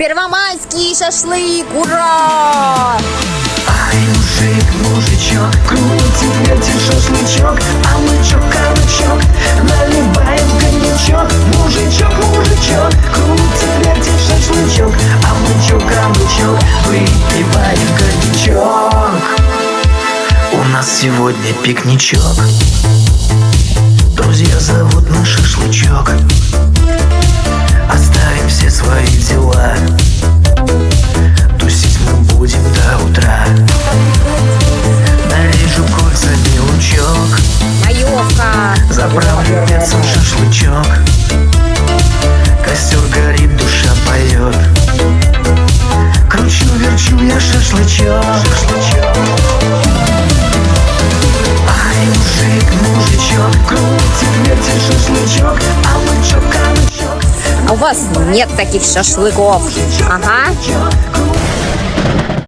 Первомайский шашлык, ура! Ай, мужик, мужичок, крутит, вертит шашлычок, а мы чё, кабачок, наливаем коньячок. Мужичок, мужичок, крутит, вертит шашлычок, а мы чё, кабачок, выпиваем коньячок. У нас сегодня пикничок, друзья зовут на шашлычок. Оставим все свои дела, тусить мы будем до утра. Нарежу кольцами лучок, Маевка! заправлю перцем шашлычок. Костер горит, душа поет, кручу-верчу я шашлычок. Ай, мужик, мужичок, крутит, вертит шашлычок, а мы чё, кабачок. А у вас нет таких шашлыков? Ага.